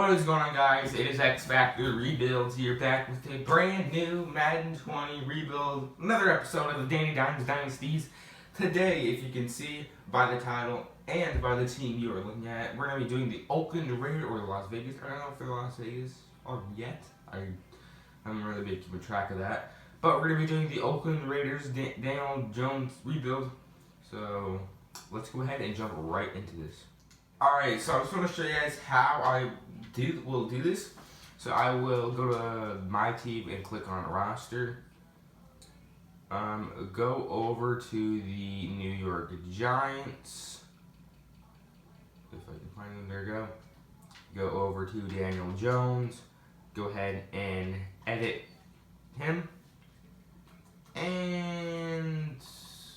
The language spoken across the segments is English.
What is going on, guys? It is X Factor Rebuilds here, back with a brand new Madden 20 rebuild. Another episode of the Dynasties. Today, if you can see by the title and by the team you are looking at, we're going to be doing the Oakland Raiders or the Las Vegas. I don't know if they're Las Vegas or yet. I haven't really been keeping track of that. But we're going to be doing the Oakland Raiders Daniel Jones rebuild. So let's go ahead and jump right into this. Alright, so I just want to show you guys how I will do this. So I will go to my team and click on roster. Go over to the New York Giants. If I can find them, there we go. Go over to Daniel Jones. Go ahead and edit him. And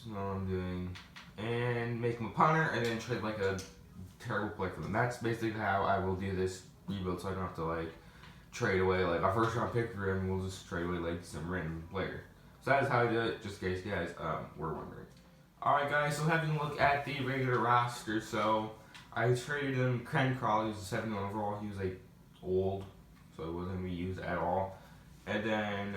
what I'm doing. And make him a punter and then trade like a terrible play for them. That's basically how I will do this rebuild, so I don't have to like trade away like our first round pick for him. We'll just trade away like some random player. So that is how I do it, just in case you guys were wondering. Alright guys, so having a look at the regular roster, so I traded him Ken Crawley, he was a 71 overall, he was like old, so it wasn't going to be used at all. And then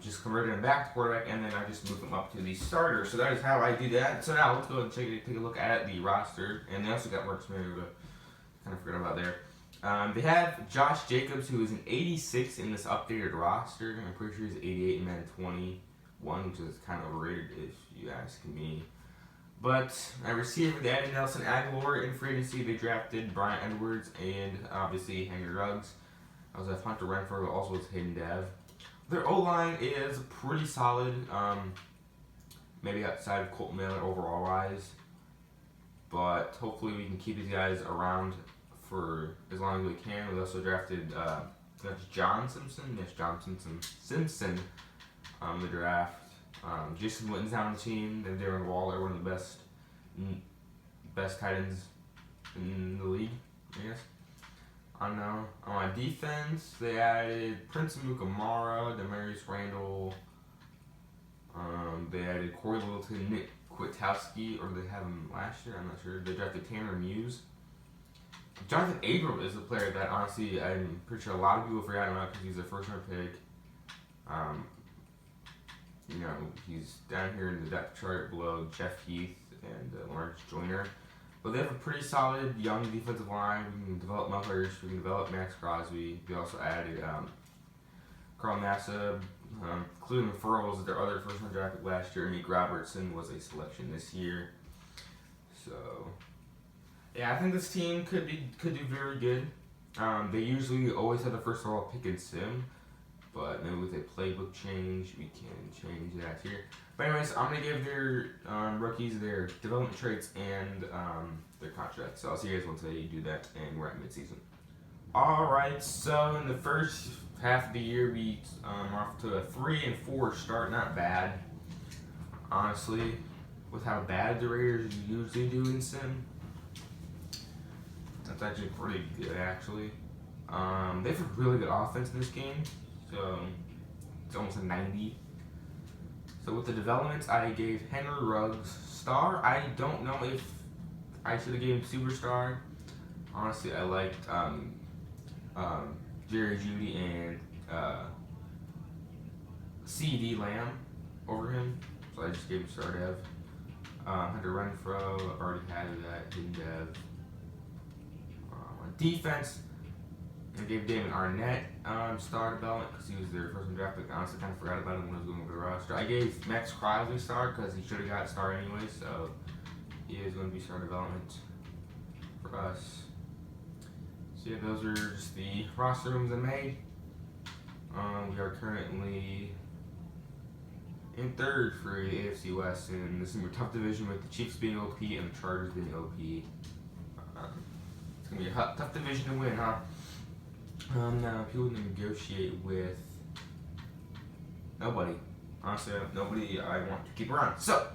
just converted him back to quarterback, and then I just moved him up to the starter. So that is how I do that. So now let's go and take a look at the roster. And they also got Marcus Mariota, kind of forgot about there. They have Josh Jacobs, who is an 86 in this updated roster. I'm pretty sure he's 88 in Madden 21, which is kind of overrated if you ask me. But at receiver, they added Nelson Aguilar. In free agency, they drafted Brian Edwards and obviously Henry Ruggs. I was at Hunter Renfrow, also with Hayden Dev. Their O-line is pretty solid, maybe outside of Colton Miller overall wise, but hopefully we can keep these guys around for as long as we can. We also drafted John Simpson, Simpson in the draft. Jason Witten's on the team, and Darren Waller, one of the best tight ends in the league, I guess. On defense, they added Prince Mukamara, Demarius Randall. They added Corey Littleton, Nick Kwiatkowski, or they had him last year, I'm not sure. They drafted Tanner Muse. Jonathan Abram is a player that honestly I'm pretty sure a lot of people forgot about because he's a first round pick. He's down here in the depth chart below Jeff Heath and Lawrence Joyner. But they have a pretty solid young defensive line. We can develop Muffers. We can develop Max Crosby. We also added Carl Nassib. Cleveland Furl was their other first-round draft pick last year. Nick Robertson was a selection this year. So, yeah, I think this team could do very good. They usually always have the first overall pick in Sim. But maybe with a playbook change, we can change that here. But anyways, I'm going to give their rookies their development traits and their contracts. So I'll see you guys once they do that, and we're at midseason. Alright, so in the first half of the year, we are off to a 3-4 start. Not bad, honestly, with how bad the Raiders usually do in Sim. That's actually pretty good, actually. They have a really good offense in this game. So it's almost a 90. So with the developments, I gave Henry Ruggs star. I don't know if I should have gave him superstar. Honestly, I liked Jerry Jeudy and C.D. Lamb over him, so I just gave him star dev. Hunter Renfrow, already had that in dev. On defense, I gave Damon Arnett star development because he was their first one draft pick. I honestly kind of forgot about him when I was going over the roster. I gave Max Crosby star because he should have got star anyway, so he is going to be star development for us. So yeah, those are just the roster rooms I made. We are currently in third for the AFC West, and this is going to be a tough division with the Chiefs being OP and the Chargers being OP. It's going to be a tough division to win, huh? Now, people negotiate with nobody. Honestly, nobody I want to keep around. So,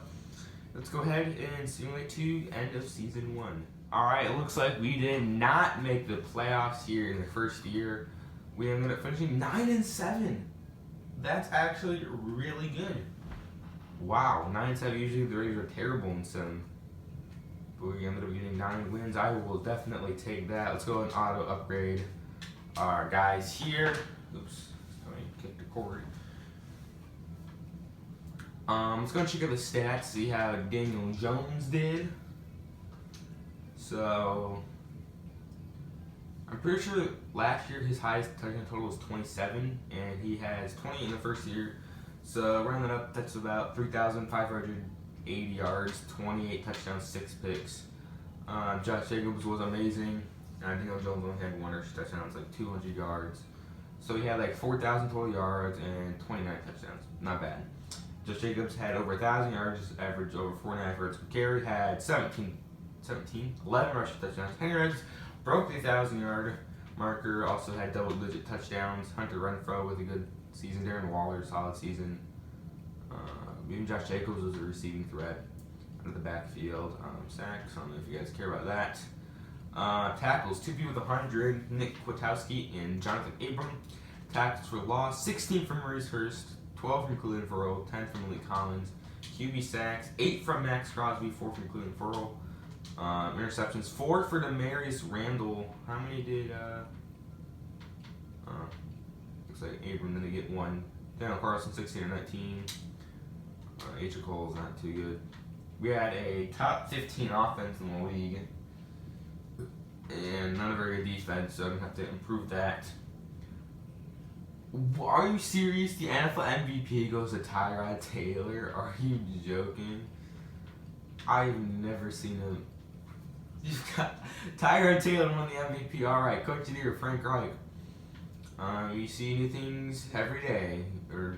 let's go ahead and simulate to end of season 1. Alright, it looks like we did not make the playoffs here in the first year. We ended up finishing 9-7. That's actually really good. Wow, 9-7. Usually the Raiders are terrible in Sim. But we ended up getting 9 wins. I will definitely take that. Let's go and auto upgrade our guys here. Oops, somebody kicked the cord. Let's go check out the stats, see how Daniel Jones did. So, I'm pretty sure last year his highest touchdown total was 27, and he has 20 in the first year. So, rounding up, that's about 3,580 yards, 28 touchdowns, 6 picks. Josh Jacobs was amazing. Daniel Jones only had 1 or 2 touchdowns, like 200 yards. So he had like 4,000 total yards and 29 touchdowns. Not bad. Josh Jacobs had over 1,000 yards, averaged over 4.5 yards per carry, had 11 rushing touchdowns. Henry Ruggs broke the 1,000-yard marker, also had double-digit touchdowns. Hunter Renfrow with a good season. Darren Waller, solid season. Even Josh Jacobs was a receiving threat out of the backfield. Sacks, I don't know if you guys care about that. Tackles, 2 people with 100, Nick Kwiatkowski and Jonathan Abram. Tackles for loss, 16 from Maurice Hurst, 12 from Cleveland Farrell, 10 from Malik Collins. QB sacks, 8 from Max Crosby, 4 from Cleveland Farrell. Interceptions, 4 for Demarius Randall. How many did, looks like Abram didn't get 1. Daniel Carlson, 16 or 19. H. Cole's not too good. We had a top 15 offense in the league. And not a very good defense, so I'm going to have to improve that. Are you serious? The NFL MVP goes to Tyrod Taylor? Are you joking? I've never seen him. You've got Tyrod Taylor won the MVP. Alright, Coach of the Year, Frank Reich. You see new things every day. Or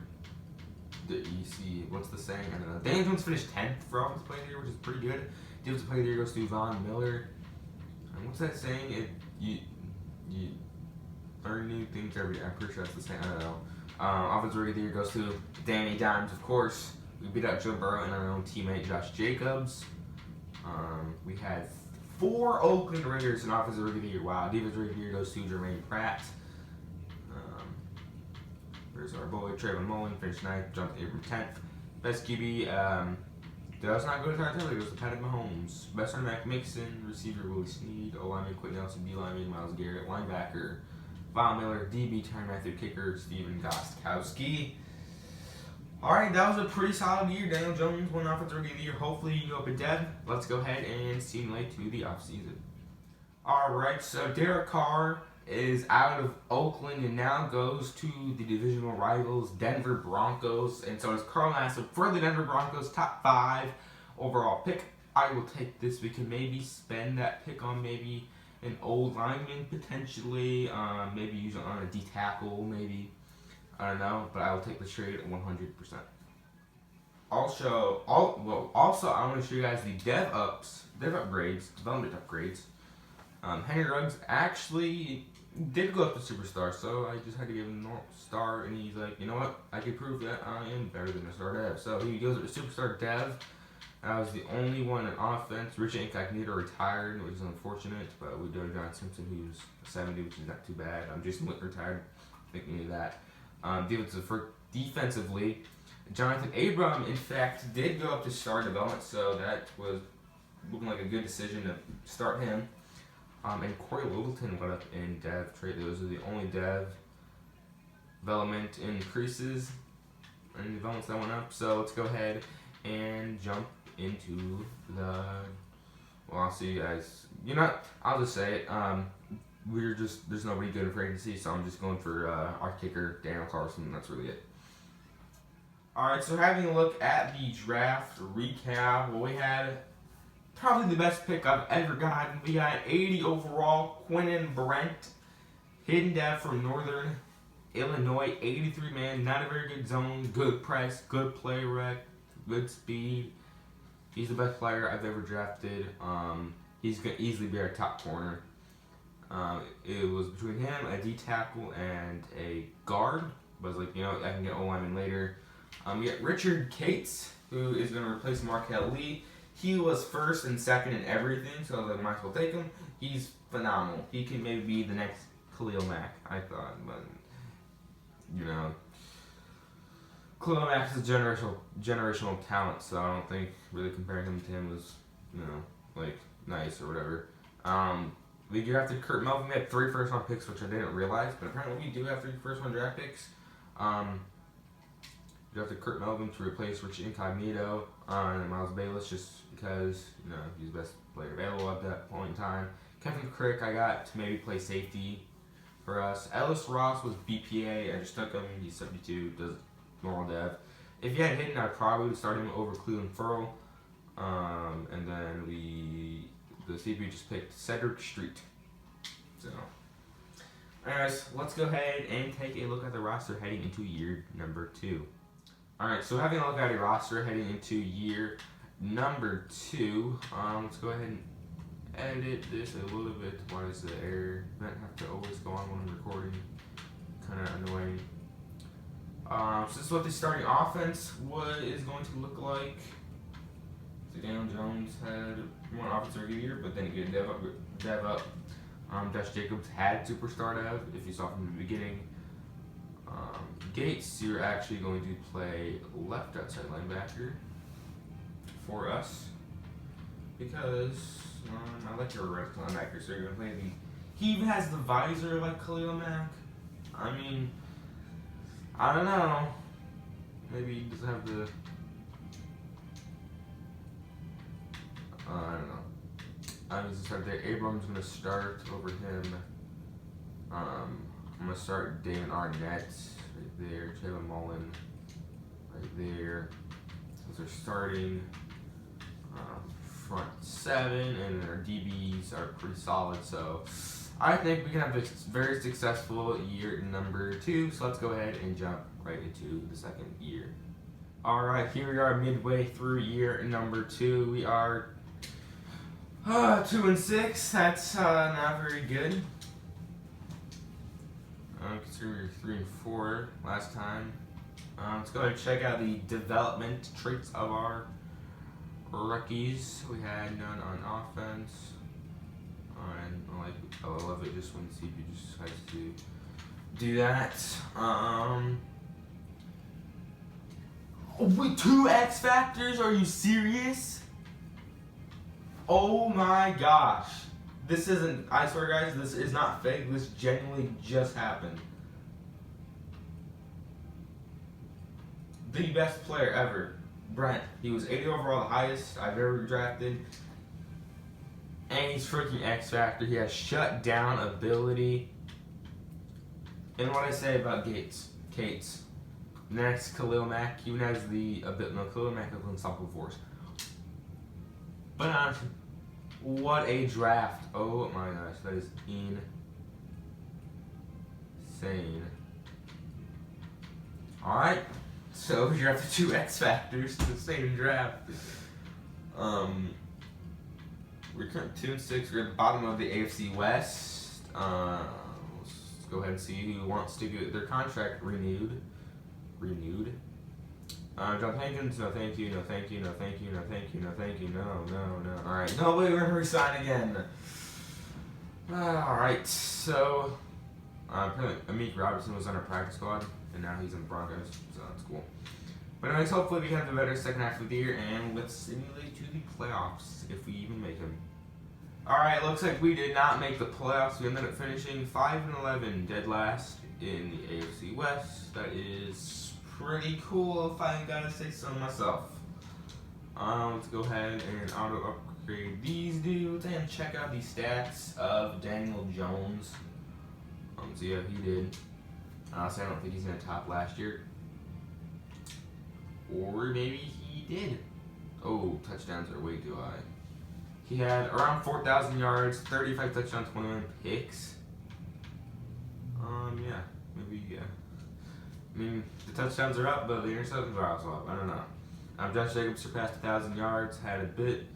you see, what's the saying? I don't know. Daniel Jones finished 10th for Offensive Player of the Year, which is pretty good. Defensive Player of the Year goes to Von Miller. What's that saying? You learn new things every day. I'm pretty sure that's the same. I don't know. Offensive Rookie of the Year goes to Danny Dimes, of course. We beat out Joe Burrow and our own teammate Josh Jacobs. We had 4 Oakland Raiders in Offensive Rookie of the Year. Wow. Defensive Rookie of the Year goes to Jermaine Pratt. There's our boy Trayvon Mullen, finished 9th, jumped Abram 10th. Best QB, does not go to Tyrod Taylor, goes to Patrick Mahomes. Best running back Mixon, receiver Willie Snead, O-lineman Quentin Nelson, D-lineman Myles Garrett, linebacker Von Miller, DB Tyrann Mathieu, kicker Steven Gostkowski. Alright, that was a pretty solid year. Daniel Jones won Offensive Rookie of the Year. Hopefully you can go up a dev. Let's go ahead and simulate to the offseason. Alright, so Derek Carr is out of Oakland and now goes to the divisional rivals Denver Broncos, and so is Carl Nassib for the Denver Broncos, top 5 overall pick. I will take this. We can maybe spend that pick on maybe an old lineman potentially, maybe use it on a D tackle, maybe, I don't know, but I will take the trade at 100%. Also, I want to show you guys the dev upgrades, development upgrades. Henry Ruggs actually did go up to superstar, so I just had to give him a star, and he's like, you know what, I can prove that I am better than a star dev. So he goes up to superstar dev. I was the only one in offense. Rich Incognito retired, which is unfortunate, but we did John Simpson, who's 70, which is not too bad. Jason Witt retired, thinking of that. Defensively, Jonathan Abram, in fact, did go up to star development, so that was looking like a good decision to start him. And Corey Littleton went up in dev trade. Those are the only dev development increases and developments that went up. So let's go ahead and jump into the. Well, I'll see you guys. You know, I'll just say it. There's nobody good in free agency, so I'm just going for our kicker, Daniel Carlson. That's really it. Alright, so having a look at the draft recap, well, we had probably the best pick I've ever gotten. We got 80 overall, Quinton Brent, hidden dev from Northern Illinois, 83 man, not a very good zone, good price, good play rec, good speed. He's the best player I've ever drafted. He's going to easily be our top corner. It was between him, a D tackle, and a guard. But I was like, you know, I can get O-lineman later. We got Richard Cates, who is going to replace Markel Lee. He was first and second in everything, so I was like, might as well take him. He's phenomenal. He can maybe be the next Khalil Mack, I thought. But, you know, Khalil Mack is a generational talent, so I don't think really comparing him to him was, you know, like, nice or whatever. We drafted Kurt Melvin. We had 3 first-round picks, which I didn't realize, but apparently we do have 3 first-round draft picks. We drafted Kurt Melvin to replace Rich Incognito and Miles Bayless, just because he's the best player available at that point in time. Kevin Crick I got to maybe play safety for us. Ellis Ross was BPA. I just took him. He's 72, does normal dev. If he had hidden, I probably would start him over Cleveland Furl. And then the CPU just picked Cedric Street. So, anyways, let's go ahead and take a look at the roster heading into year number 2. Alright, so having a look at a roster heading into year number 2, let's go ahead and edit this a little bit. Why does the error event have to always go on when I'm recording? Kind of annoying. So this is what the starting offense is going to look like. So Daniel Jones had one offensive rookie year, but then he didn't dev up. Josh Jacobs had superstar dev, if you saw from the beginning. Gates, you're actually going to play left outside linebacker for us because I like your right linebacker, so you're going to play he even has the visor like Khalil Mack. I mean, I don't know. Maybe he doesn't have the... I don't know. I'm going to start there. Abram's going to start over him. I'm going to start Damon Arnett right there. Jalen Mullen right there. So they're starting front 7, and our DBs are pretty solid. So I think we can have a very successful year number 2. So let's go ahead and jump right into the second year. Alright, here we are midway through year number 2. We are 2-6. That's not very good. Considering we were 3-4 last time. Let's go ahead and check out the development traits of our rookies. We had none on offense. And I love it just when the CPU just decides to do that. Wait, 2 X Factors? Are you serious? Oh my gosh. This isn't, I swear guys, this is not fake. This genuinely just happened. The best player ever, Brent. He was 80 overall, the highest I've ever drafted. And he's freaking X Factor. He has shutdown ability. And what I say about Cates. Next, Khalil Mack. He even has the ability. No, Khalil Mack has unstoppable force. But honestly, what a draft. Oh my gosh, that is insane. Alright, so we drafted 2 X Factors to the same draft. We're currently 2-6. We're at the bottom of the AFC West. Let's go ahead and see who wants to get their contract renewed. John Hankins, no thank you, no thank you, no thank you, no thank you, no thank you, no. Alright, no, we're going to resign again. Alright, so apparently Amik Robertson was on our practice squad, and now he's in the Broncos, so that's cool. But anyways, hopefully we can have a better second half of the year, and let's simulate to the playoffs, if we even make them. Alright, looks like we did not make the playoffs. We ended up finishing 5-11, dead last in the AFC West. That is pretty cool if I gotta say so myself. Let's go ahead and auto upgrade these dudes and check out the stats of Daniel Jones. So yeah, he did. Honestly, I don't think he's gonna top last year. Or maybe he did. Oh, touchdowns are way too high. He had around 4,000 yards, 35 touchdowns, 21 picks. Yeah, maybe, yeah. I mean, the touchdowns are up, but the interceptions are also up. I don't know. Josh Jacobs surpassed 1,000 yards, had a bit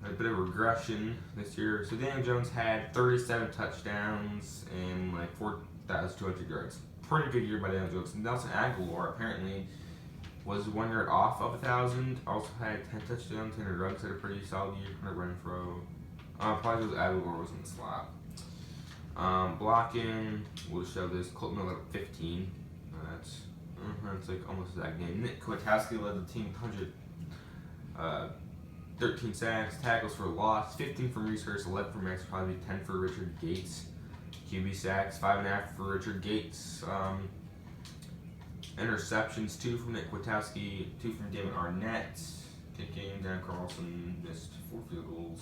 of regression this year. So Daniel Jones had 37 touchdowns and like 4,200 yards. Pretty good year by Daniel Jones. Nelson Aguilar apparently was 1 yard off of 1,000. Also had 10 touchdowns, 100 runs. Had a pretty solid year. 100 run throw. Probably because Aguilar was in the slot. Blocking, we'll show this. Colton Miller at 15. That's like almost that game. Nick Kwiatkowski led the team with 100 13 sacks, tackles for loss, 15 from Reese Hurst, 11 from Max Crosby, 10 for Richard Gates. QB sacks, 5.5 for Richard Gates. Interceptions, 2 from Nick Kwiatkowski, 2 from David Arnett. Kicking, Dan Carlson missed 4 field goals.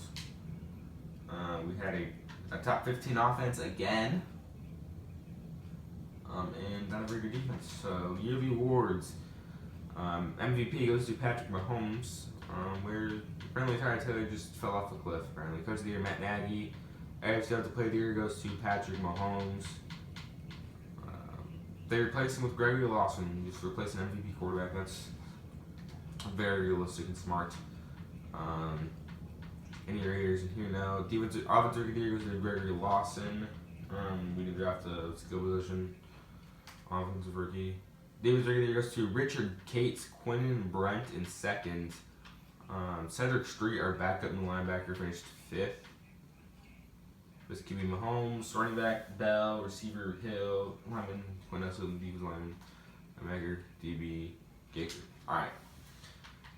We had a top 15 offense again. And not a very good defense. So, yearly awards. MVP goes to Patrick Mahomes, where apparently Tyrod Taylor just fell off a cliff, apparently. Coach of the Year, Matt Nagy. AFC Defensive Player of the Year goes to Patrick Mahomes. They replaced him with Gregory Lawson, just replace an MVP quarterback. That's very realistic and smart. Any Raiders in here now? Offensive Rookie of the Year goes to Gregory Lawson. We did draft a skill position. Offensive Rookie. David's Rookie of the Year goes to Richard Cates, Quentin Brent in second. Cedric Street, our backup in the linebacker, finished 5th. This QB Mahomes, running back Bell, receiver Hill, lineman Quinn Nelson, defensive lineman Megger, DB Gaker. Alright.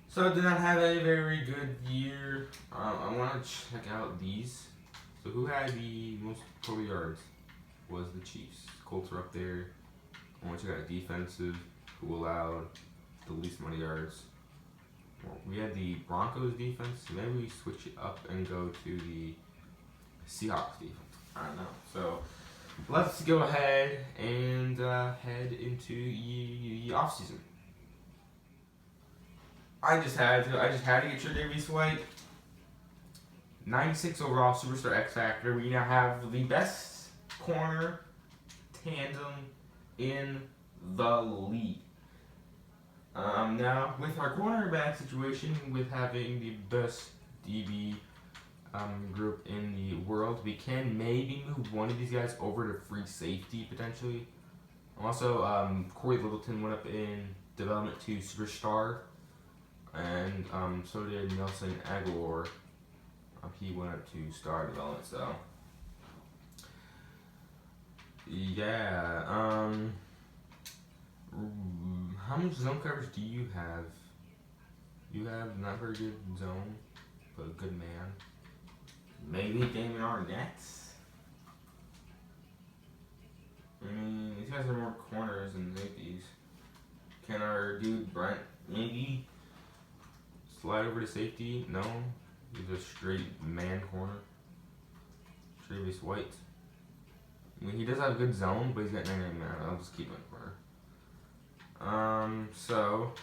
So I did not have a very good year. I want to check out these. So who had the most total yards? Was the Chiefs. Colts are up there. I want to check out defensive. Who allowed the least amount of yards? Well, we had the Broncos defense. Maybe we switch it up and go to the Seahawks defense. I don't know. So let's go ahead and head into the offseason. I just had to get your Davies White. 96 overall, superstar X Factor. We now have the best corner tandem in the league. Now, with our cornerback situation, with having the best DB group in the world, we can maybe move one of these guys over to free safety potentially. Also, Corey Littleton went up in development to superstar, and so did Nelson Aguilar. He went up to star development. So yeah. How much zone coverage do you have? You have not very good zone, but a good man. Maybe Damon Arnett. I mean, these guys are more corners than safeties. Can our dude Brent maybe slide over to safety? No. He's a straight man corner. Travis White. I mean, he does have a good zone, but he's got 99 man. I'll just keep him in corner. So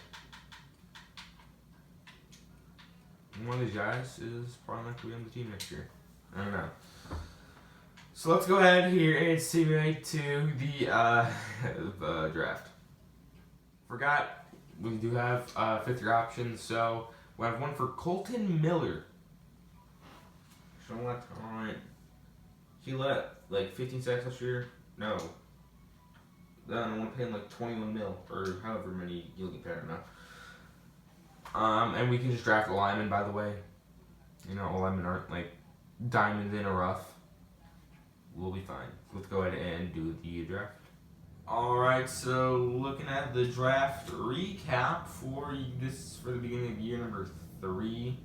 one of these guys is probably not going to be on the team next year. I don't know. So let's go ahead here and simulate to the draft. Forgot we do have 5th-year options, so we have one for Colton Miller. So what? Alright. He let like 15 sacks last year? No. Then I want to pay him like 21 mil, or however many you'll get paid, I don't know. And we can just draft a lineman, by the way. You know, all linemen aren't like diamonds in a rough. We'll be fine. Let's go ahead and do the draft. Alright, so looking at the draft recap for the beginning of year number 3.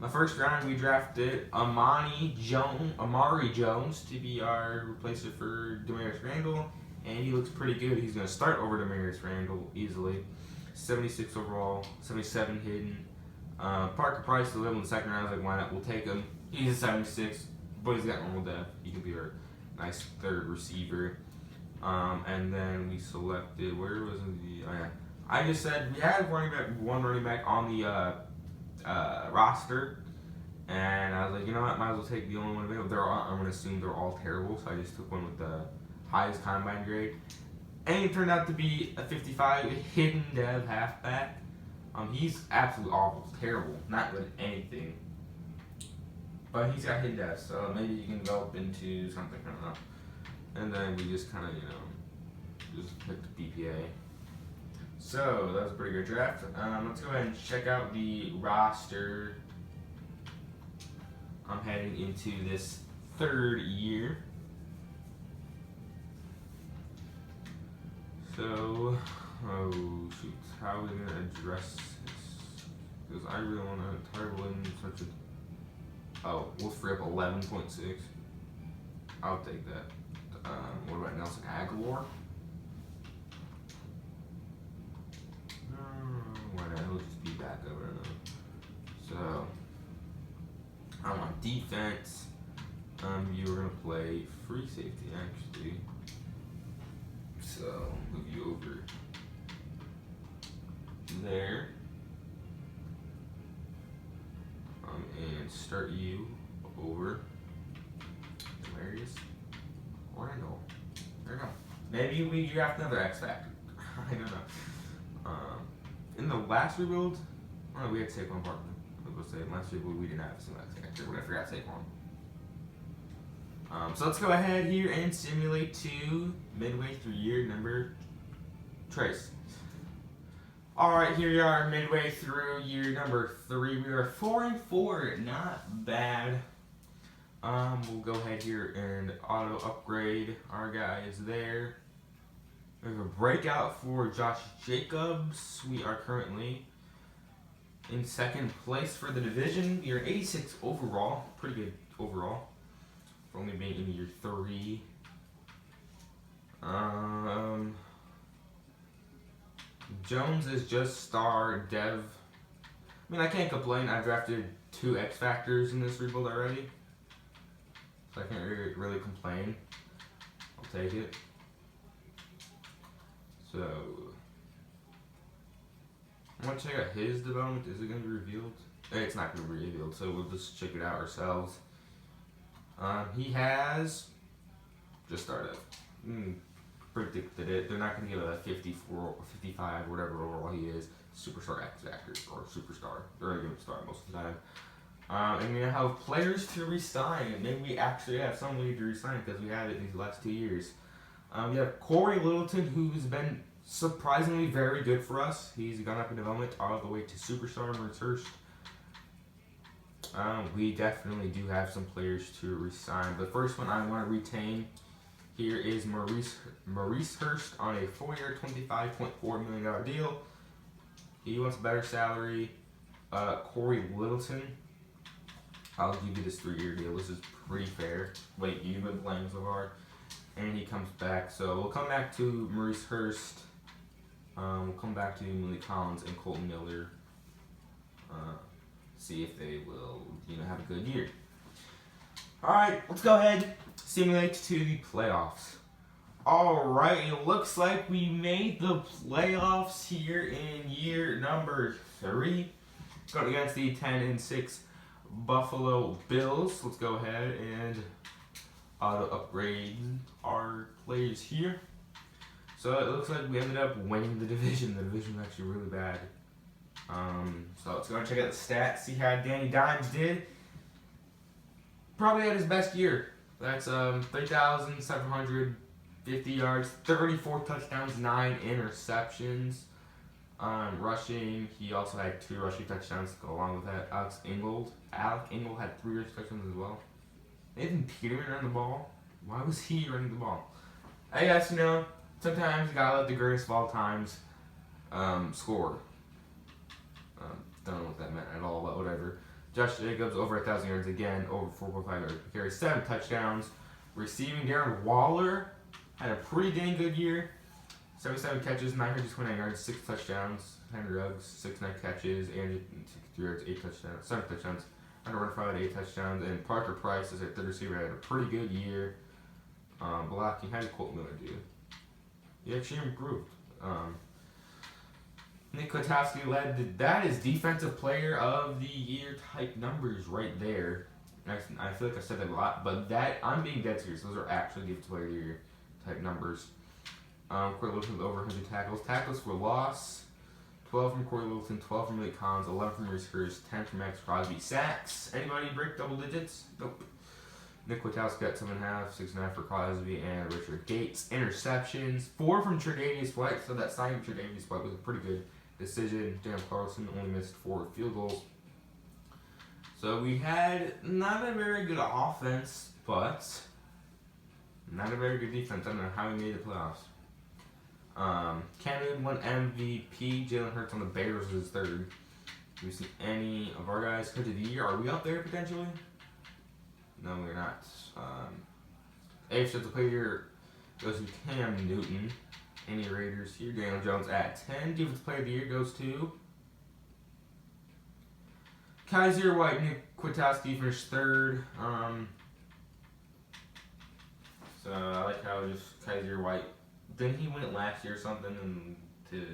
The first round we drafted Amari Jones to be our replacement for Demarius Randall, and he looks pretty good. He's going to start over Demarius Randall easily. 76 overall, 77 hidden. Parker Price to live in the second round. I was like, why not? We'll take him. He's a 76, but he's got normal depth. He can be our nice third receiver. And then we selected, where was the? Oh yeah, I just said we had one running back on the roster, and I was like, you know what, might as well take the only one available. I'm going to assume they're all terrible, so I just took one with the highest combine grade, and it turned out to be a 55 hidden dev halfback. He's absolutely awful, terrible, not good at anything, but he's got hidden dev, so maybe he can develop into something, I don't know. And then we just kind of, just picked BPA. So, that was a pretty good draft. Let's go ahead and check out the roster. I'm heading into this 3rd year. So, oh shoot, how are we going to address because I really want to title in such a. Oh, we'll free up 11.6. I'll take that. What about Nelson Aguilar? Why not? He'll just be back up. I don't know. So, I'm on defense. You were gonna play free safety actually. So move you over there. And start you over Demarius Randall. There you go. Maybe we draft another X Factor. I don't know. In the last rebuild, oh, we had Saquon Barkley. I was saying last rebuild we didn't have a single X Factor, but I forgot Saquon. So let's go ahead here and simulate to midway through year number trace. Alright, here we are midway through year number 3. We are 4-4, not bad. We'll go ahead here and auto upgrade our guys there. We have a breakout for Josh Jacobs. We are currently in second place for the division. We are 86 overall, pretty good overall. For only being in year 3. Jones is just star dev. I mean, I can't complain. I drafted 2 X Factors in this rebuild already. So I can't really complain. I'll take it. So, I'm going to check out his development. Is it going to be revealed? It's not going to be revealed, so we'll just check it out ourselves. He has just started. Predicted it. They're not going to give it a 54, 55, whatever overall he is. Superstar X Factor or superstar. They're going to give him a star most of the time. And we have players to resign. Maybe we actually have someone we need to resign because we have it these last 2 years. We have Corey Littleton, who's been surprisingly very good for us. He's gone up in development all the way to superstar Maurice Hurst. We definitely do have some players to resign. The first one I want to retain here is Maurice Hurst on a 4-year, $25.4 million deal. He wants a better salary. Corey Littleton, I'll give you this 3-year deal. This is pretty fair. Wait, you've been playing so hard. And he comes back. So we'll come back to Maurice Hurst. We'll come back to Malik Collins and Colton Miller. See if they will, have a good year. Alright, let's go ahead, simulate to the playoffs. Alright, it looks like we made the playoffs here in year number 3. Going against the 10-6 Buffalo Bills. Let's go ahead and auto upgrade our players here. So it looks like we ended up winning the division. The division was actually really bad. So let's go and check out the stats, see how Danny Dimes did. Probably had his best year. That's 3,750 yards, 34 touchdowns, 9 interceptions. Rushing, he also had 2 rushing touchdowns to go along with that. Alec Ingold had 3 rushing touchdowns as well. Nathan Peterman ran the ball. Why was he running the ball? I guess, sometimes you gotta let the greatest of all times score. Don't know what that meant at all, but whatever. Josh Jacobs, over 1,000 yards again, over 4.5 yards per carry, 7 touchdowns. Receiving, Darren Waller had a pretty dang good year. 77 catches, 929 yards, 6 touchdowns. Henry Ruggs, 69 catches, and 63 yards, 8 touchdowns, 7 touchdowns. Under 105 had 8 touchdowns, and Parker Price, as a third receiver, had a pretty good year. Blocking, how did Colton Miller do? He actually improved. Nick Kwiatkowski led. That is defensive player of the year type numbers right there. I feel like I said that a lot, but I'm being dead serious. Those are actually defensive player of the year type numbers. Corey Littleton with over 100 tackles. Tackles for loss, 12 from Corey Littleton, 12 from Malik Collins, 11 from Maurice Hurst, 10 from Max Crosby. Sacks. Anybody break double digits? Nope. Nick Kwiatkowski got 7.5, 6.5 for Crosby and Richard Gates. Interceptions, 4 from Tre'Davious White. So that signing of Tre'Davious White was a pretty good decision. Dan Carlson only missed 4 field goals. So we had not a very good offense, but not a very good defense. I don't know how we made the playoffs. Cam Newton won MVP. Jalen Hurts on the Bears was his third. Do we see any of our guys coach of the year? Are we up there potentially? No, we're not. Defensive player of the year goes to Cam Newton. Any Raiders here? Daniel Jones at 10. Defensive player of the year goes to Kaiser White. Nick Kwiatkowski finished third. So I like how just Kaiser White. Didn't he win it last year or something? And the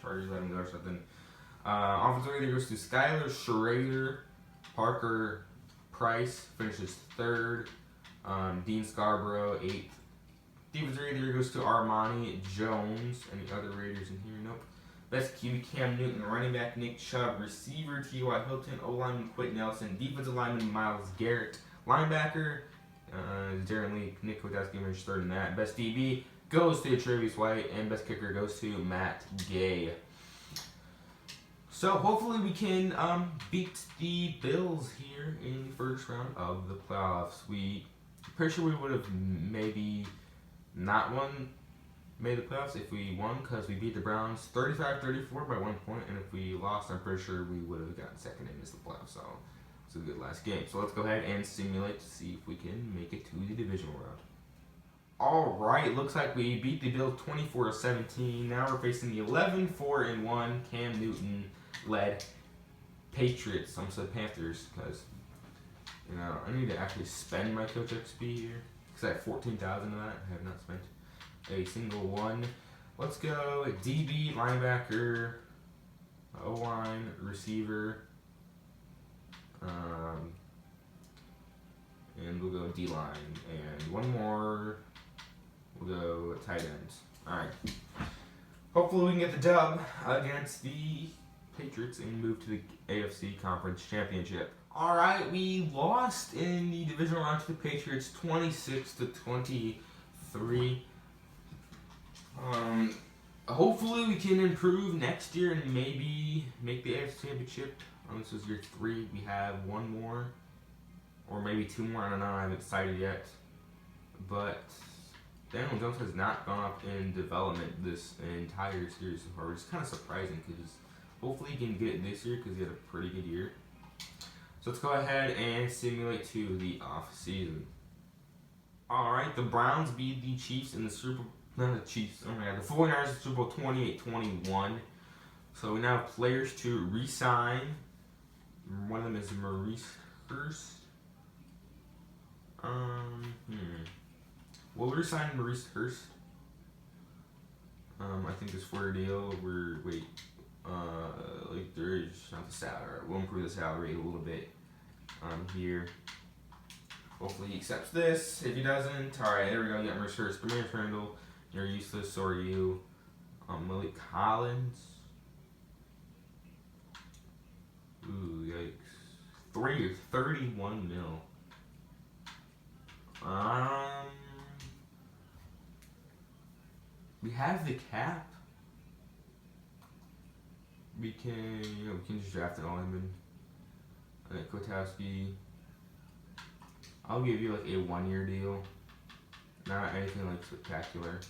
Chargers let him go or something. Offensive rating goes to Skylar Schrader. Parker Price finishes third. Dean Scarborough, 8th. Defensive rating goes to Armani Jones. Any other Raiders in here? Nope. Best QB Cam Newton. Running back Nick Chubb. Receiver T.Y. Hilton. O-lineman Quentin Nelson. Defensive lineman Myles Garrett. Linebacker Darren Lee. Nick Kwiatkowski finished third in that. Best DB goes to Travis White. And best kicker goes to Matt Gay. So hopefully we can beat the Bills here in the first round of the playoffs. Pretty sure we would have maybe not made the playoffs if we won, because we beat the Browns 35-34 by 1 point, and if we lost, I'm pretty sure we would have gotten second and missed the playoffs. So it's a good last game. So let's go ahead and simulate to see if we can make it to the divisional round. All right, looks like we beat the Bills 24-17. Now we're facing the 11-4-1 Cam Newton led Patriots. I almost said Panthers because I need to actually spend my Coach XP here because I have 14,000 of that. I have not spent a single one. Let's go DB, linebacker, O-line, receiver, and we'll go D-line, and one more. We'll go tight ends. All right. Hopefully we can get the dub against the Patriots and move to the AFC Conference Championship. All right, we lost in the divisional round to the Patriots, 26-23. Hopefully we can improve next year and maybe make the AFC Championship. This is year 3. We have one more, or maybe 2 more. I don't know. I haven't decided yet. But Daniel Jones has not gone up in development this entire series so far, which is kind of surprising because hopefully he can get it this year because he had a pretty good year. So let's go ahead and simulate to the off season. All right, the Browns beat the Chiefs in the the 49ers in the Super Bowl 28-21. So we now have players to re-sign. One of them is Maurice Hurst. We'll re-sign Maurice Hurst. I think this 4-year deal. There is not the salary. We'll improve the salary a little bit here. Hopefully he accepts this. If he doesn't, all right, there we go. You got Maurice Hurst. Demarius Randall, you're useless. So are you. Malik Collins. Ooh, yikes. 31 mil. We have the cap. We can just draft an lineman. Kwiatkowski. I'll give you like a 1-year deal. Not anything like spectacular.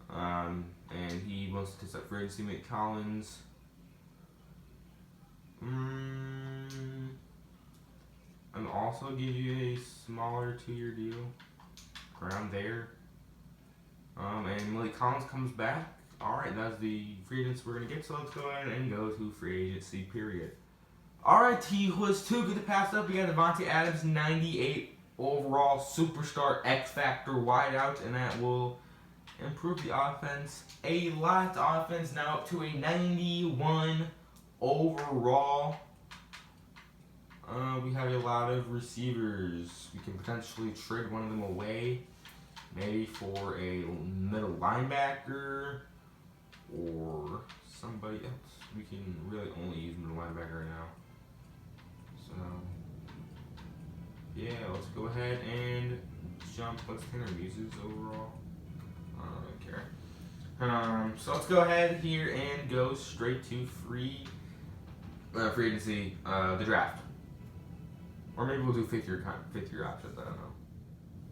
And he wants to set free agency. Malik Collins. And also give you a smaller 2-year deal around there. And Malik Collins comes back. Alright, that's the free agents we're going to get. So let's go ahead and go to free agency period. Alright, he was too good to pass up. We got Devontae Adams, 98 overall superstar X Factor wideout, and that will improve the offense a lot. The offense now up to a 91 overall. We have a lot of receivers. We can potentially trade one of them away, maybe for a middle linebacker or somebody else. We can really only use middle linebacker right now. So, yeah, let's go ahead and jump. Let's 10 our uses overall. I don't care. So let's go ahead here and go straight to free agency, the draft. Or maybe we'll do fifth year options, I don't know.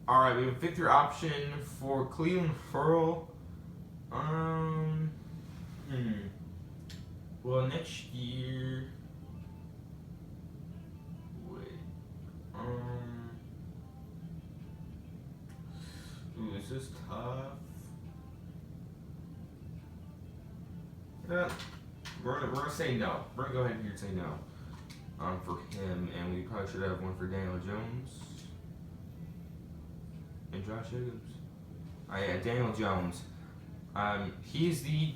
Alright, we have a 5th year option for Cleveland Furl. Well, next year. Wait. Ooh, is this tough? Yeah. We're gonna say no. We're gonna go ahead and say no. For him, and we probably should have one for Daniel Jones and Josh Jacobs. Oh yeah, Daniel Jones. He's the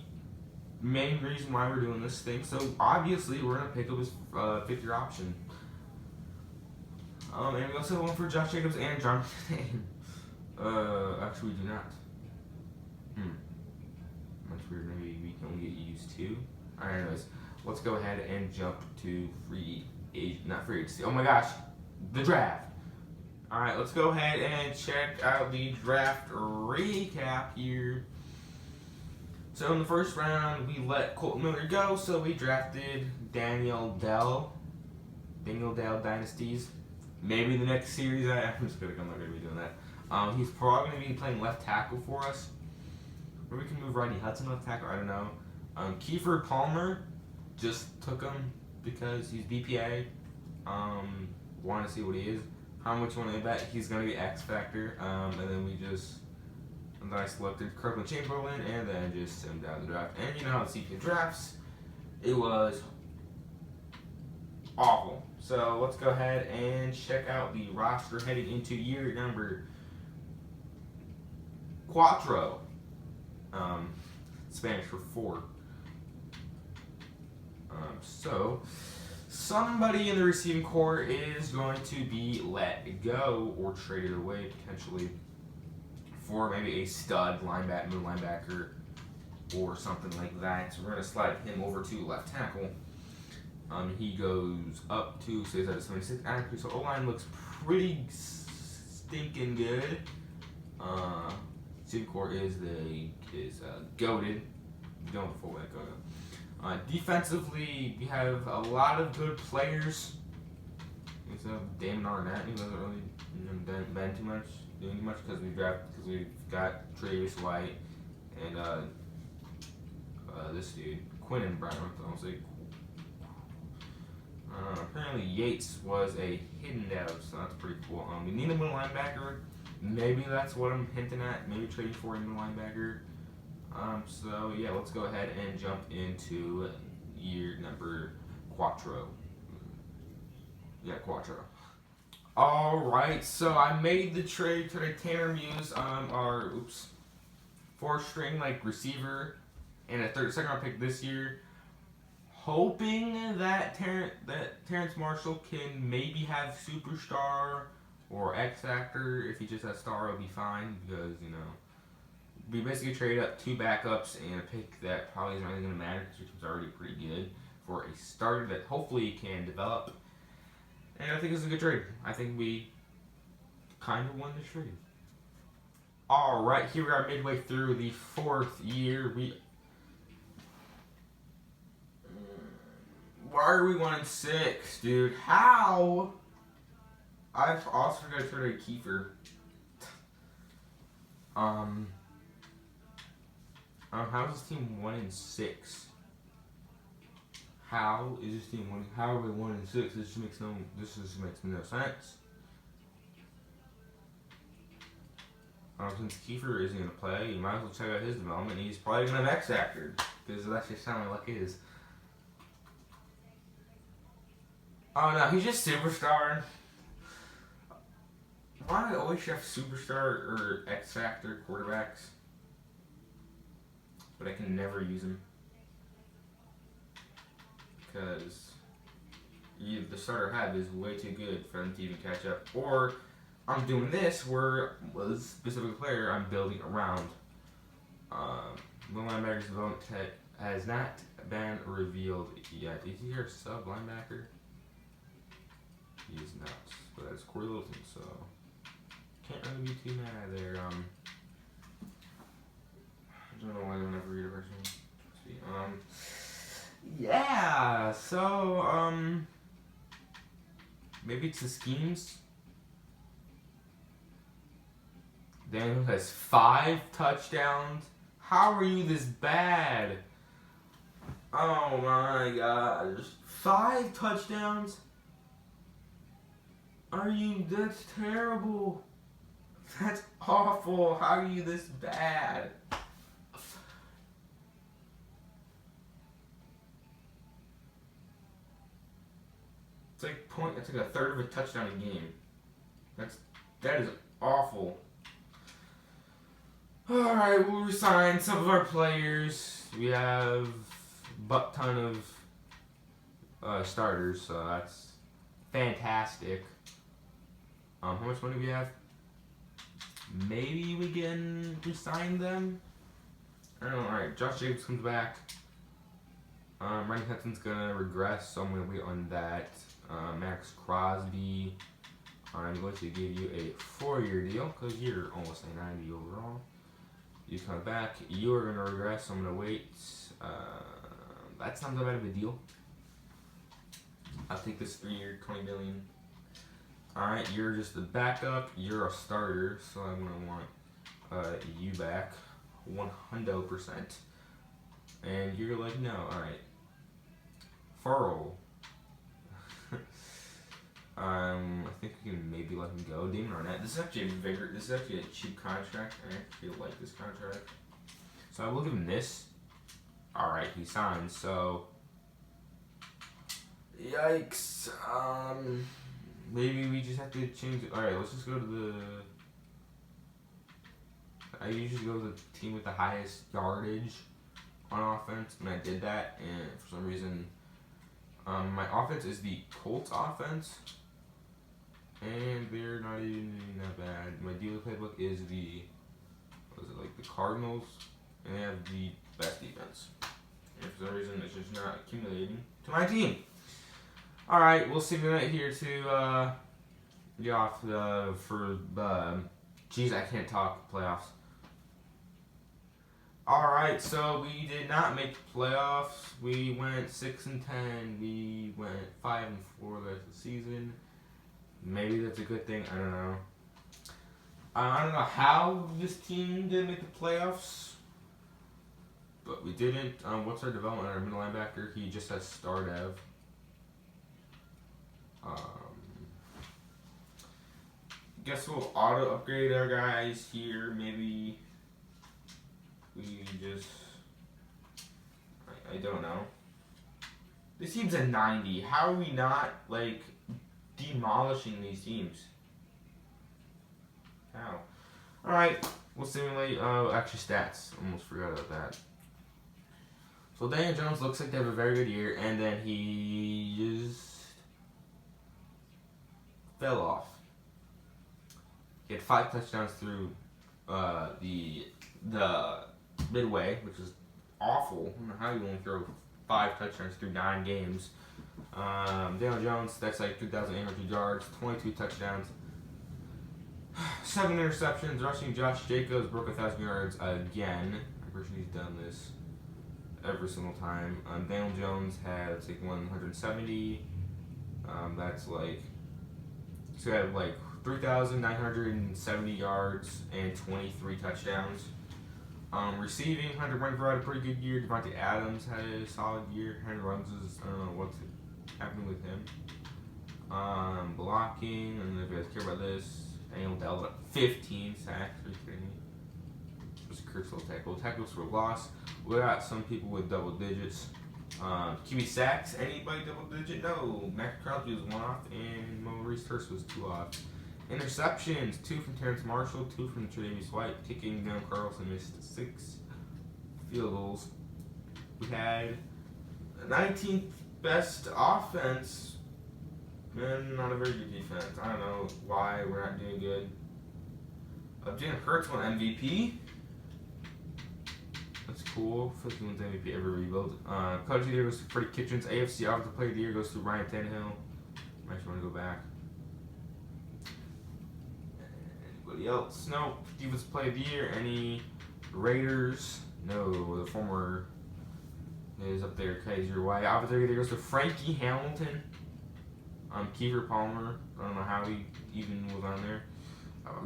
main reason why we're doing this thing. So obviously we're gonna pick up his fifth-year option. And we also have one for Josh Jacobs and John. Actually, we do not. That's weird. Maybe we can only get used two. Alright, anyways, let's go ahead and jump to not free agency. Oh my gosh, the draft. Alright, let's go ahead and check out the draft recap here. So in the first round, we let Colton Miller go, so we drafted Daniel Dell Dynasties. Maybe the next series, I'm just kidding, I'm not going to be doing that. He's probably going to be playing left tackle for us. Or we can move Rodney Hudson left tackle, I don't know. Kiefer Palmer, just took him because he's BPA. Want to see what he is. How much want to bet he's going to be X Factor. And then I selected Kirkland Chamberlain and then just sent him down the draft. And you know how the CPA drafts, it was awful. So let's go ahead and check out the roster heading into year number cuatro. Spanish for 4. So somebody in the receiving corps is going to be let go or traded away potentially for maybe a stud middle linebacker or something like that. So we're going to slide him over to left tackle. He goes up to, so he's at a 76 accuracy. So O-line looks pretty stinking good. Receiving corps is goated. Don't before that go. Defensively, we have a lot of good players. We have Damon Arnett, who doesn't really been doing too much because we've got Travis White and this dude Quinn Brown. I'll say. Apparently Yates was a hidden dev, so that's pretty cool. We need a middle linebacker. Maybe that's what I'm hinting at. Maybe trading for a middle linebacker. So yeah, let's go ahead and jump into year number cuatro. Yeah, cuatro. Alright, so I made the trade to Tanner Muse, our 4-string receiver and a second round pick this year. Hoping that Terrence Marshall can maybe have superstar or X Factor. If he just has star, it'll be fine because, we basically traded up 2 backups and a pick that probably isn't really going to matter because your team's already pretty good for a starter that hopefully can develop. And I think it's a good trade. I think we kind of won this trade. Alright, here we are midway through the 4th year. Why are we 1-6, dude? How? I've also got to trade Kiefer. How is this team 1-6? How is this team 1? How are we 1-6? This just makes no sense. Since Kiefer isn't gonna play, you might as well check out his development. He's probably gonna have X Factor because that's just sounding like it is. Oh no, he's just superstar. Why do I always have superstar or X Factor quarterbacks? But I can never use them. Because the starter I have is way too good for them to even catch up. Or I'm doing this where a specific player I'm building around. Middle linebacker's development tech has not been revealed yet. Is he here sub linebacker? He is not. But that's Corey Littleton, so can't really be too mad there. I don't know why I don't ever read a person. Yeah, so maybe it's the schemes. Daniel has 5 touchdowns. How are you this bad? Oh my gosh. 5 touchdowns? That's terrible. That's awful. How are you this bad? It's like a third of a touchdown a game. That is awful. Alright, we'll resign some of our players. We have a butt ton of starters, so that's fantastic. How much money do we have? Maybe we can resign them? I don't know. Alright, Josh Jacobs comes back. Randy Hudson's gonna regress, so I'm gonna wait on that. Max Crosby, I'm going to give you a 4-year deal because you're almost a 90 overall. You come back, you are gonna regress, so I'm gonna wait. That's not that bad of a deal. I'll take this 3-year, $20 million. Alright, you're just a backup, you're a starter, so I'm gonna want you back 100%. And you're like, no, alright. Furl. I think we can maybe let him go. Damon Arnett. This is actually a cheap contract. I actually like this contract. So I will give him this. Alright, he signed, so yikes. Maybe we just have to change it. Alright, let's just go to the I usually go to the team with the highest yardage on offense, and I did that, and for some reason my offense is the Colts offense, and they're not even that bad. My dealer playbook is the Cardinals, and they have the best defense. And for some reason, it's just not accumulating to my team. Alright, we'll simulate here to get off for jeez, I can't talk, playoffs. Alright, so we did not make the playoffs. We went 6-10. We went 5-4 the rest of the season. Maybe that's a good thing. I don't know. I don't know how this team didn't make the playoffs, but we didn't. What's our development? Our middle linebacker, he just has star dev. Guess we'll auto upgrade our guys here. Maybe we just, I don't know. This team's a 90. How are we not, like, demolishing these teams? How? Alright, we'll simulate, actually stats. Almost forgot about that. So Daniel Jones looks like they have a very good year, and then he just fell off. He had 5 touchdowns through the midway, which is awful. I don't know how you only throw 5 touchdowns through 9 games. Daniel Jones, that's like 2,800 yards, 22 touchdowns, 7 interceptions. Rushing, Josh Jacobs broke 1,000 yards again. I'm pretty sure he's done this every single time. Daniel Jones had like 170. That's like, so he had like 3,970 yards and 23 touchdowns. Receiving, Hunter Renfrow had a pretty good year. Devontae Adams had a solid year. Henry Ruggs is, I don't know what's happening with him. Blocking, I don't know if you guys care about this. Daniel Dell at 15 sacks. Are you kidding me? It was a cursed little tackle. Tackles for loss. We got some people with double digits. QB sacks, anybody double digit? No. Max Crosby was 1 off, and Maurice Hurst was 2 off. Interceptions, 2 from Terrence Marshall, 2 from Tre'Davious White. Kicking, Dylan Carlson missed 6 field goals. We had 19th best offense, and not a very good defense. I don't know why we're not doing good. Jalen Hurts won MVP. That's cool. 50 wins MVP every rebuild. Coach of the Year goes to Freddie Kitchens. AFC Offensive Player of the Year goes to Ryan Tannehill. I actually want to go back. Anybody else? No. Defensive Player of the Year. Any Raiders? No. The former is up there. Kaiser White. Offensive Player of the Year goes to Frankie Hamilton. Kiefer Palmer. I don't know how he even was on there.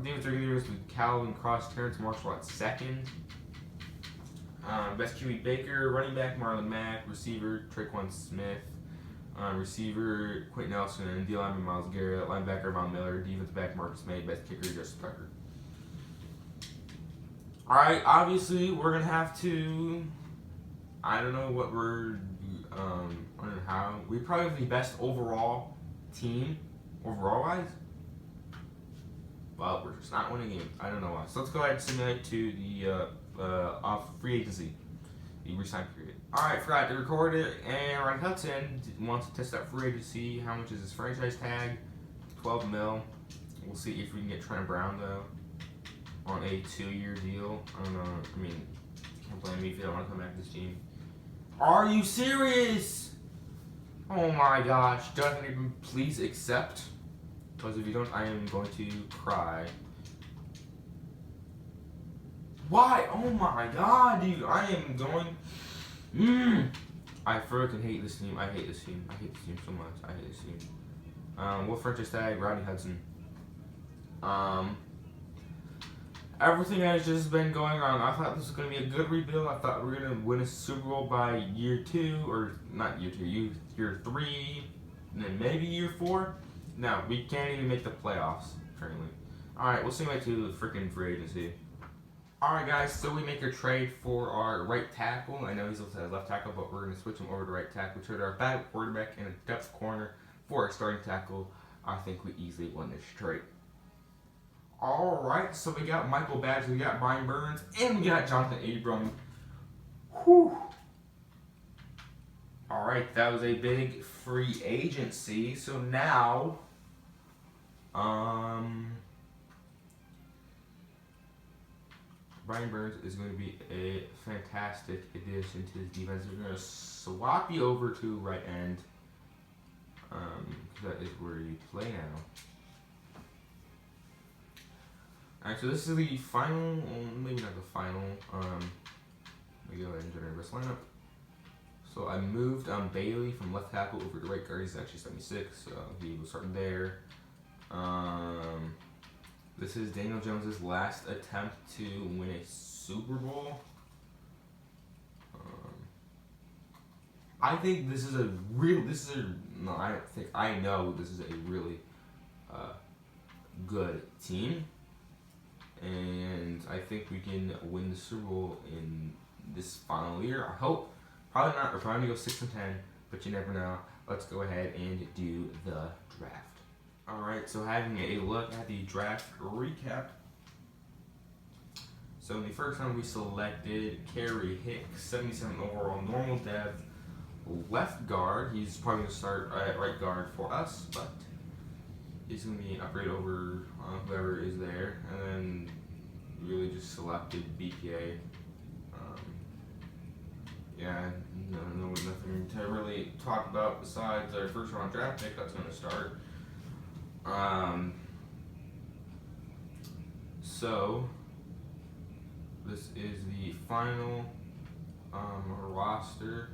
Defensive Player of the Year goes to Calvin Cross. Terrence Marshall at 2nd. Best QB Baker, running back Marlon Mack, receiver Traquan Smith, receiver Quentin Nelson, and D lineman Myles Garrett, linebacker Von Miller, defensive back Marcus May, best kicker Justin Tucker. Alright, obviously we're gonna have to, I don't know what we're I don't know how, we probably have the best overall team, overall wise, but we're just not winning games. I don't know why. So let's go ahead and simulate to the off free agency, the resign period. Alright, forgot to record it, and Ryan Hudson wants to test out free agency. How much is his franchise tag? 12 mil. We'll see if we can get Trent Brown though on a 2-year deal. I don't know. I mean, you can't blame me if you don't want to come back to this team. Are you serious? Oh my gosh. Doesn't even please accept. Because if you don't, I am going to cry. Why? Oh my god, dude. I am going. I freaking hate this team. I hate this team. I hate this team so much. I hate this team. What franchise tag? Rodney Hudson. Everything has just been going wrong. I thought this was going to be a good rebuild. I thought we were going to win a Super Bowl by year 2, or not year 2, year 3, and then maybe year 4. No, we can't even make the playoffs currently. Alright, we'll simulate to the freaking free agency. Alright guys, so we make a trade for our right tackle. I know he's listed as left tackle, but we're going to switch him over to right tackle. Trade our backup quarterback and a depth corner for our starting tackle. I think we easily won this trade. Alright, so we got Michael Badge, we got Brian Burns, and we got Jonathan Abram. Whew. Alright, that was a big free agency. So now, Brian Burns is going to be a fantastic addition to his defense. We're going to swap you over to right end. That is where you play now. Alright, so this is the final, maybe not the final. Let me go ahead and generate this lineup. So I moved Bailey from left tackle over to right guard. He's actually 76, so he was starting there. This is Daniel Jones's last attempt to win a Super Bowl. I think this is a real. No, I know this is a really good team, and I think we can win the Super Bowl in this final year. I hope. Probably not. We're probably gonna go 6-10, but you never know. Let's go ahead and do the draft. All right. So having a look at the draft recap. So in the first round we selected Kerry Hicks, 77 overall, normal depth, left guard. He's probably going to start at right guard for us, but he's going to be an upgrade over whoever is there. And then really just selected BPA. Yeah, nothing to really talk about besides our first round draft pick that's going to start. So this is the final roster.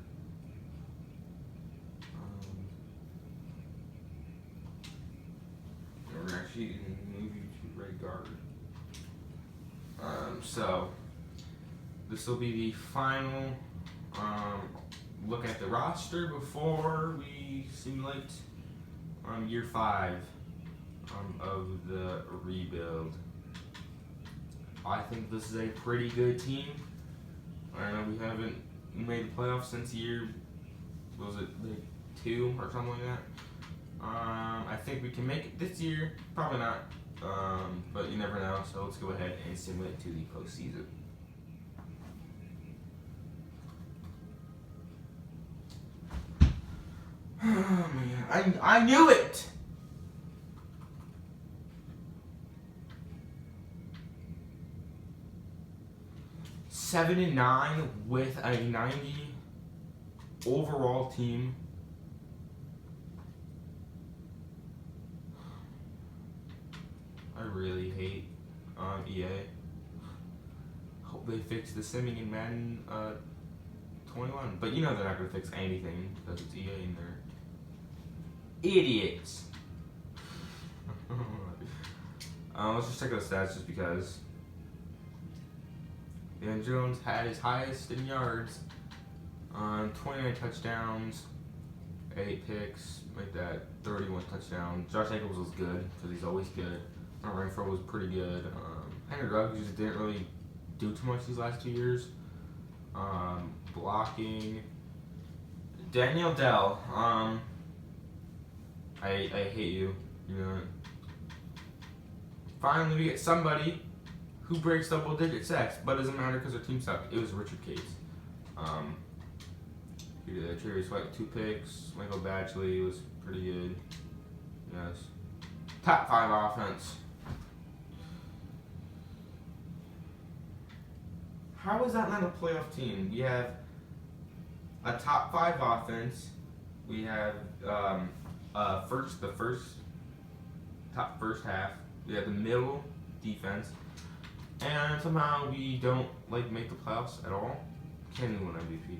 We're actually going to move you to right guard. So this will be the final look at the roster before we simulate year 5 of the rebuild. I think this is a pretty good team. I know we haven't made the playoffs since year, what was it, like 2 or something like that. I think we can make it this year. Probably not, but you never know. So let's go ahead and simulate to the postseason. Oh man, I knew it! Seven and 9 with a 90 overall team. I really hate EA. Hope they fix the simming in Madden 21. But you know they're not going to fix anything because it's EA in there. Idiots. Let's just check out the stats just because. Dan Jones had his highest in yards, 29 touchdowns, 8 picks, like that, 31 touchdowns. Josh Jacobs was good because he's always good. Renfro was pretty good. Henry Ruggs just didn't really do too much these last 2 years. Blocking. Daniel Dell. I hate you. You know. Finally, we get somebody who breaks double-digit sacks, but it doesn't matter because their team sucked. It was Richard Cates. He did Cherry Swipe 2 picks. Michael Batchley was pretty good. Yes. Top 5 offense. How is that not a playoff team? We have a top 5 offense. We have the first half. We have the middle defense, and somehow we don't make the playoffs at all. Can't even win MVP.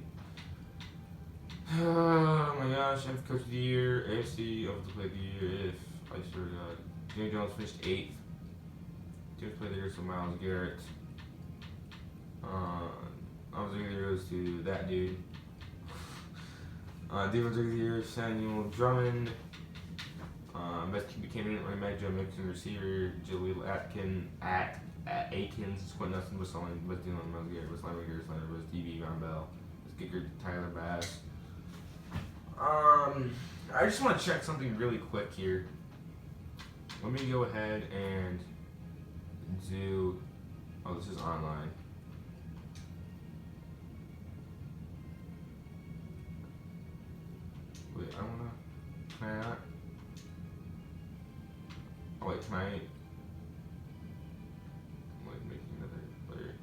Oh my gosh! I'm coach of the year, AFC Offensive Player of the Year. If I swear to God, Daniel Jones finished 8th. Defensive Player of the Year, so Myles Garrett. Offensive Player goes to that dude. Defensive Player of the Year, Samuel Drummond. Best QB candidate, running back, Joe Mixon, receiver, Jaleel Akins, Quentin Nelson, best line, best Dylan, Myles Garrett, best linebacker, best DB, Von Bell, best kicker, Tyler Bass. I just want to check something really quick here. Let me go ahead and do. Oh, this is online. Wait, I wanna. Can I not? Oh wait, can I? Make another player.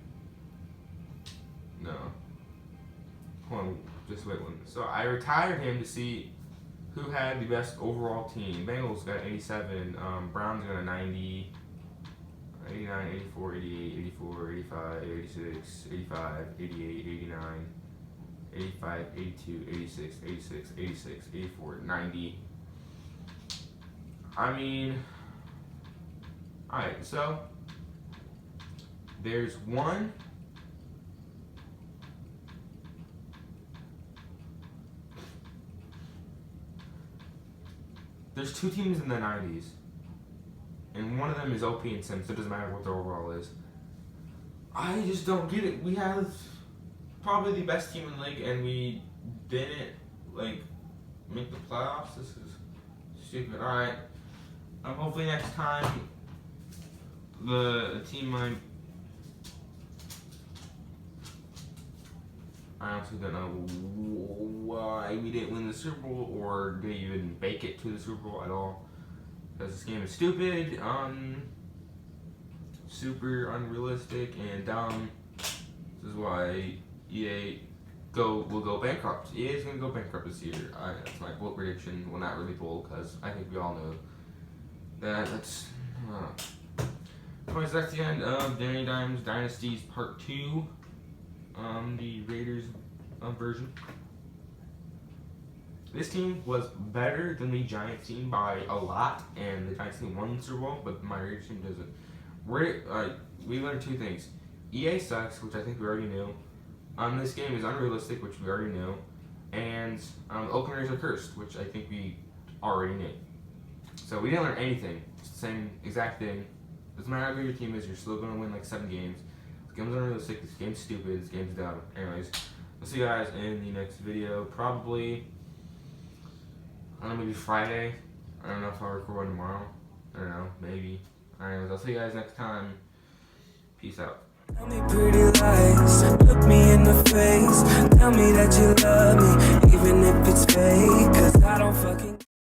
No. Hold on, just wait one. So I retired him to see who had the best overall team. Bengals got 87, Browns got a 90, 89, 84, 88, 84, 85, 86, 85, 88, 89, 85, 82, 86, 86, 86, 84, 90. I mean, alright, so there's one. There's 2 teams in the 90s, and one of them is OP and Sims, so it doesn't matter what their overall is. I just don't get it. We have probably the best team in the league, and we didn't make the playoffs. This is stupid. All right. Hopefully next time the team might. I honestly don't know why we didn't win the Super Bowl or didn't even make it to the Super Bowl at all. Because this game is stupid, super unrealistic, and dumb. This is why EA will go bankrupt. EA is going to go bankrupt this year. That's my bold prediction. Well, not really bold, because I think we all know that. That's that's the end of Danny Dimes Dynasties Part 2. The Raiders version. This team was better than the Giants team by a lot, and the Giants team won the Super Bowl, but my Raiders team doesn't. We learned 2 things. EA sucks, which I think we already knew. This game is unrealistic, which we already knew. And Oakland Raiders are cursed, which I think we already knew. So we didn't learn anything. It's the same exact thing. Doesn't matter how good your team is, you're still going to win 7 games. This game's unrealistic, this game's stupid, this game's dumb. Anyways, I'll see you guys in the next video. Probably, I don't know, maybe Friday. I don't know if I'll record one tomorrow. I don't know, maybe. Anyways, I'll see you guys next time. Peace out. Tell me pretty lies, look me in the face. Tell me that you love me, even if it's fake. 'Cause I don't fucking